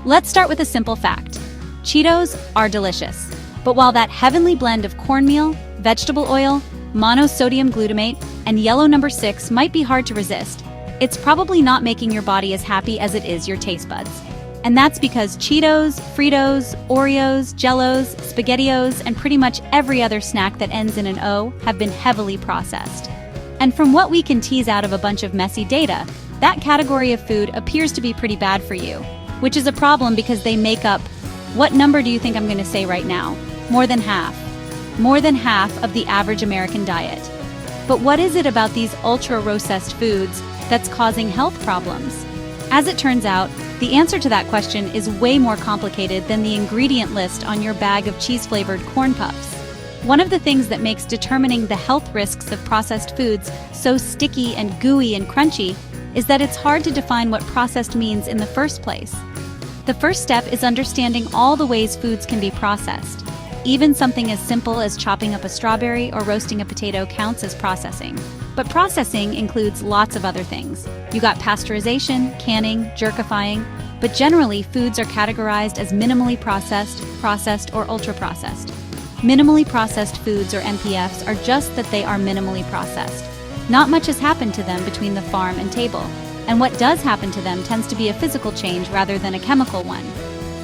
Let's start with a simple fact. Cheetos are delicious. But while that heavenly blend of cornmeal, vegetable oil, monosodium glutamate, and yellow number 6 might be hard to resist, it's probably not making your body as happy as it is your taste buds. And that's because Cheetos, Fritos, Oreos, Jellos, SpaghettiOs, and pretty much every other snack that ends in an O have been heavily processed. And from what we can tease out of a bunch of messy data, that category of food appears to be pretty bad for you, which is a problem because they make up, what number do you think I'm going to say right now? More than half. More than half of the average American diet. But what is it about these ultra-processed foods that's causing health problems? As it turns out, the answer to that question is way more complicated than the ingredient list on your bag of cheese-flavored corn puffs. One of the things that makes determining the health risks of processed foods so sticky and gooey and crunchy is that it's hard to define what processed means in the first place. The first step is understanding all the ways foods can be processed. Even something as simple as chopping up a strawberry or roasting a potato counts as processing. But processing includes lots of other things. You got pasteurization, canning, jerkifying, but generally foods are categorized as minimally processed, processed, or ultra-processed. Minimally processed foods, or MPFs, are just that they are minimally processed. Not much has happened to them between the farm and table, and what does happen to them tends to be a physical change rather than a chemical one.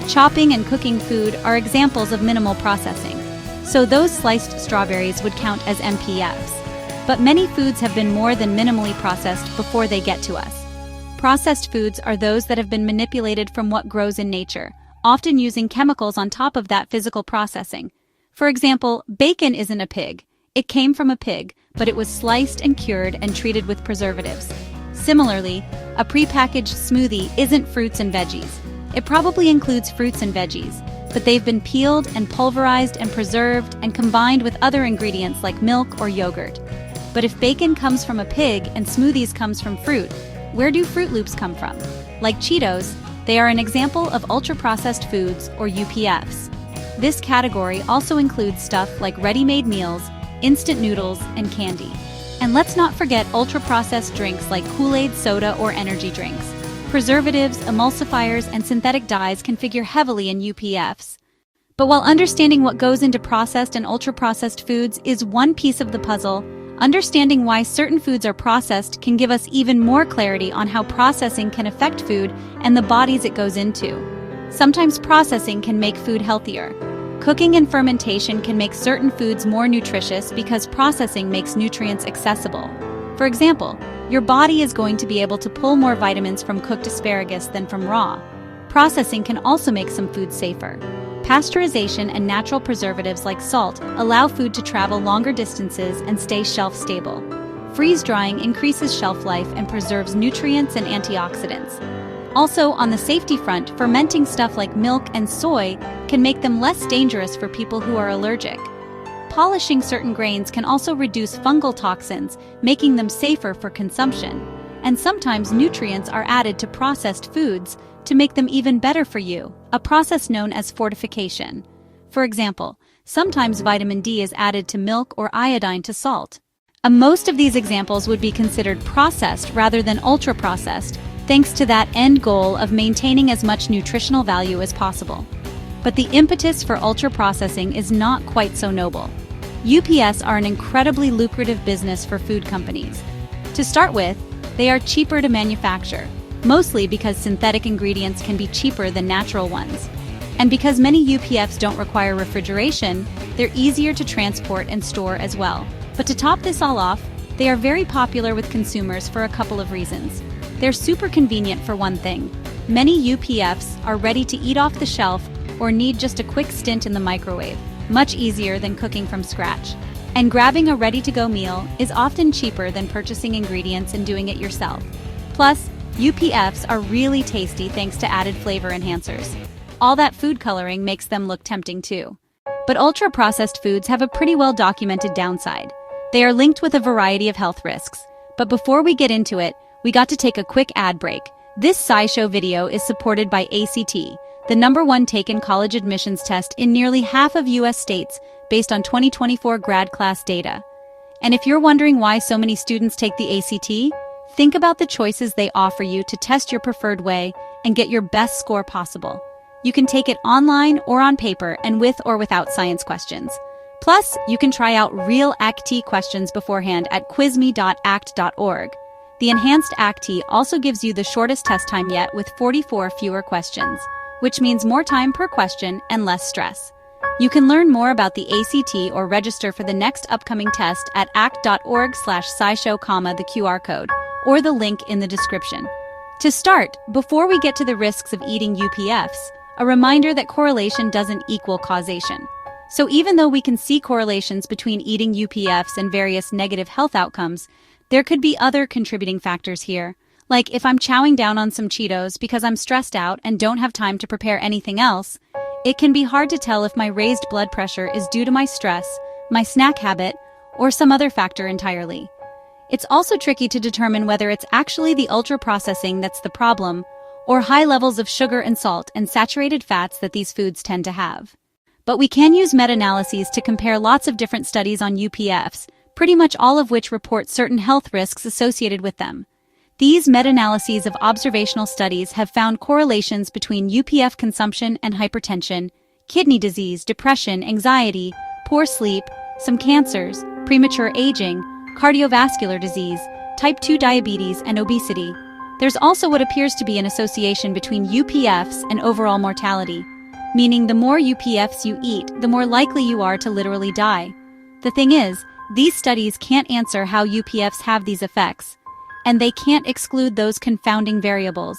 Chopping and cooking food are examples of minimal processing, so those sliced strawberries would count as MPFs. But many foods have been more than minimally processed before they get to us. Processed foods are those that have been manipulated from what grows in nature, often using chemicals on top of that physical processing. For example, bacon isn't a pig. It came from a pig, but it was sliced and cured and treated with preservatives. Similarly, a prepackaged smoothie isn't fruits and veggies. It probably includes fruits and veggies, but they've been peeled and pulverized and preserved and combined with other ingredients like milk or yogurt. But if bacon comes from a pig and smoothies comes from fruit, where do Fruit Loops come from? Like Cheetos, they are an example of ultra-processed foods, or UPFs. This category also includes stuff like ready-made meals, instant noodles, and candy. And let's not forget ultra-processed drinks like Kool-Aid, soda, or energy drinks. Preservatives, emulsifiers, and synthetic dyes can figure heavily in UPFs. But while understanding what goes into processed and ultra-processed foods is one piece of the puzzle, understanding why certain foods are processed can give us even more clarity on how processing can affect food and the bodies it goes into. Sometimes processing can make food healthier. Cooking and fermentation can make certain foods more nutritious because processing makes nutrients accessible. For example, your body is going to be able to pull more vitamins from cooked asparagus than from raw. Processing can also make some foods safer. Pasteurization and natural preservatives like salt allow food to travel longer distances and stay shelf-stable. Freeze-drying increases shelf life and preserves nutrients and antioxidants. Also, on the safety front, fermenting stuff like milk and soy can make them less dangerous for people who are allergic. Polishing certain grains can also reduce fungal toxins, making them safer for consumption. And sometimes nutrients are added to processed foods to make them even better for you, a process known as fortification. For example, sometimes vitamin D is added to milk or iodine to salt. Most of these examples would be considered processed rather than ultra-processed, thanks to that end goal of maintaining as much nutritional value as possible. But the impetus for ultra-processing is not quite so noble. UPS are an incredibly lucrative business for food companies. To start with, they are cheaper to manufacture, mostly because synthetic ingredients can be cheaper than natural ones. And because many UPFs don't require refrigeration, they're easier to transport and store as well. But to top this all off, they are very popular with consumers for a couple of reasons. They're super convenient for one thing. Many UPFs are ready to eat off the shelf or need just a quick stint in the microwave, much easier than cooking from scratch. And grabbing a ready-to-go meal is often cheaper than purchasing ingredients and doing it yourself. Plus, UPFs are really tasty thanks to added flavor enhancers. All that food coloring makes them look tempting too. But ultra-processed foods have a pretty well-documented downside. They are linked with a variety of health risks. But before we get into it, we got to take a quick ad break. This SciShow video is supported by ACT, the #1 taken college admissions test in nearly half of US states based on 2024 grad class data. And if you're wondering why so many students take the ACT, think about the choices they offer you to test your preferred way and get your best score possible. You can take it online or on paper and with or without science questions. Plus, you can try out real ACT questions beforehand at quizme.act.org. The enhanced ACT also gives you the shortest test time yet with 44 fewer questions, which means more time per question and less stress. You can learn more about the ACT or register for the next upcoming test at act.org/scishow, the QR code, or the link in the description. To start, before we get to the risks of eating UPFs, a reminder that correlation doesn't equal causation. So even though we can see correlations between eating UPFs and various negative health outcomes, there could be other contributing factors here. Like if I'm chowing down on some Cheetos because I'm stressed out and don't have time to prepare anything else, it can be hard to tell if my raised blood pressure is due to my stress, my snack habit, or some other factor entirely. It's also tricky to determine whether it's actually the ultra-processing that's the problem, or high levels of sugar and salt and saturated fats that these foods tend to have. But we can use meta-analyses to compare lots of different studies on UPFs, pretty much all of which report certain health risks associated with them. These meta-analyses of observational studies have found correlations between UPF consumption and hypertension, kidney disease, depression, anxiety, poor sleep, some cancers, premature aging, cardiovascular disease, type 2 diabetes, and obesity. There's also what appears to be an association between UPFs and overall mortality, meaning the more UPFs you eat, the more likely you are to literally die. The thing is, these studies can't answer how UPFs have these effects, and they can't exclude those confounding variables.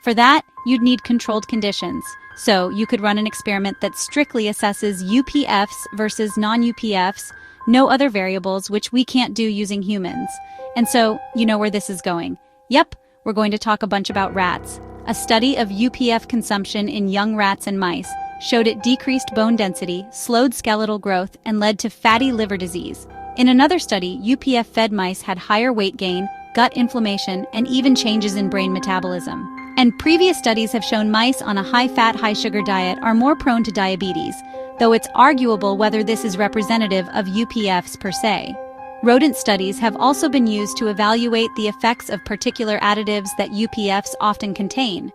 For that, you'd need controlled conditions. So you could run an experiment that strictly assesses UPFs versus non-UPFs, no other variables, which we can't do using humans. And so, you know where this is going. Yep, we're going to talk a bunch about rats. A study of UPF consumption in young rats and mice showed it decreased bone density, slowed skeletal growth, and led to fatty liver disease. In another study, UPF-fed mice had higher weight gain, gut inflammation, and even changes in brain metabolism. And previous studies have shown mice on a high-fat, high-sugar diet are more prone to diabetes, though it's arguable whether this is representative of UPFs per se. Rodent studies have also been used to evaluate the effects of particular additives that UPFs often contain.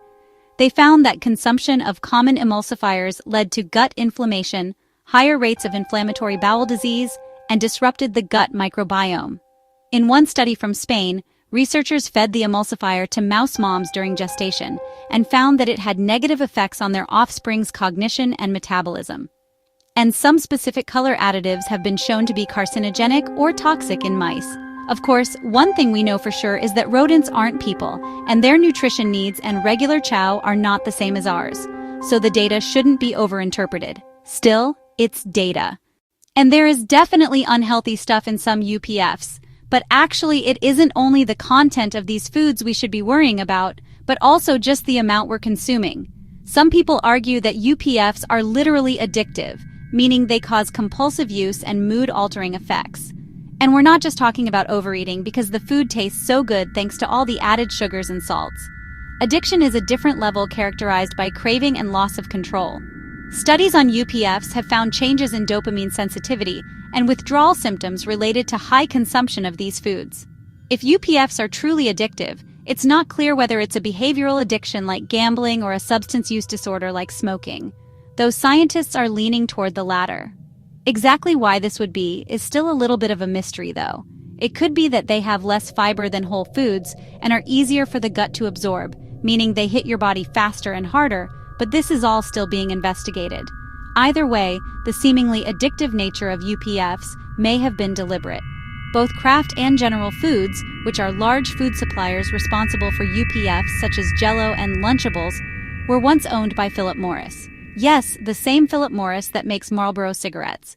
They found that consumption of common emulsifiers led to gut inflammation, higher rates of inflammatory bowel disease, and disrupted the gut microbiome. In one study from Spain, researchers fed the emulsifier to mouse moms during gestation and found that it had negative effects on their offspring's cognition and metabolism. And some specific color additives have been shown to be carcinogenic or toxic in mice. Of course, one thing we know for sure is that rodents aren't people, and their nutrition needs and regular chow are not the same as ours, so the data shouldn't be overinterpreted. Still, it's data. And there is definitely unhealthy stuff in some UPFs, but actually it isn't only the content of these foods we should be worrying about, but also just the amount we're consuming. Some people argue that UPFs are literally addictive, meaning they cause compulsive use and mood-altering effects. And we're not just talking about overeating because the food tastes so good thanks to all the added sugars and salts. Addiction is a different level characterized by craving and loss of control. Studies on UPFs have found changes in dopamine sensitivity and withdrawal symptoms related to high consumption of these foods. If UPFs are truly addictive, it's not clear whether it's a behavioral addiction like gambling or a substance use disorder like smoking, though scientists are leaning toward the latter. Exactly why this would be is still a little bit of a mystery, though. It could be that they have less fiber than whole foods and are easier for the gut to absorb, meaning they hit your body faster and harder, but this is all still being investigated. Either way, the seemingly addictive nature of UPFs may have been deliberate. Both Kraft and General Foods, which are large food suppliers responsible for UPFs such as Jell-O and Lunchables, were once owned by Philip Morris. Yes, the same Philip Morris that makes Marlboro cigarettes.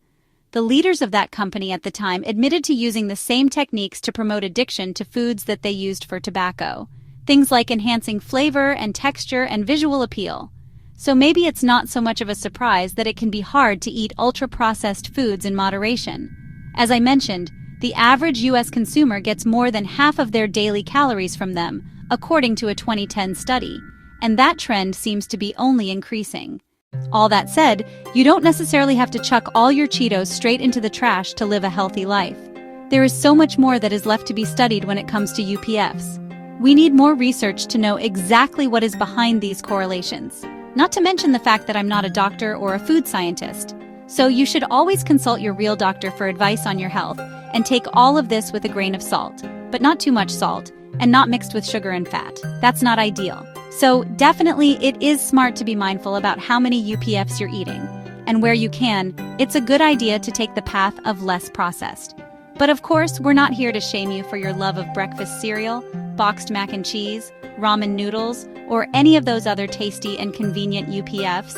The leaders of that company at the time admitted to using the same techniques to promote addiction to foods that they used for tobacco. Things like enhancing flavor and texture and visual appeal. So maybe it's not so much of a surprise that it can be hard to eat ultra-processed foods in moderation. As I mentioned, the average U.S. consumer gets more than half of their daily calories from them, according to a 2010 study, and that trend seems to be only increasing. All that said, you don't necessarily have to chuck all your Cheetos straight into the trash to live a healthy life. There is so much more that is left to be studied when it comes to UPFs. We need more research to know exactly what is behind these correlations. not to mention the fact that I'm not a doctor or a food scientist. So you should always consult your real doctor for advice on your health and take all of this with a grain of salt, but not too much salt and not mixed with sugar and fat. That's not ideal. So definitely it is smart to be mindful about how many UPFs you're eating. And where you can, it's a good idea to take the path of less processed. But of course, we're not here to shame you for your love of breakfast cereal, boxed mac and cheese, ramen noodles, or any of those other tasty and convenient UPFs.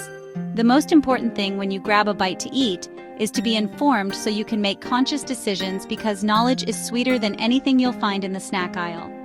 The most important thing when you grab a bite to eat is to be informed so you can make conscious decisions, because knowledge is sweeter than anything you'll find in the snack aisle.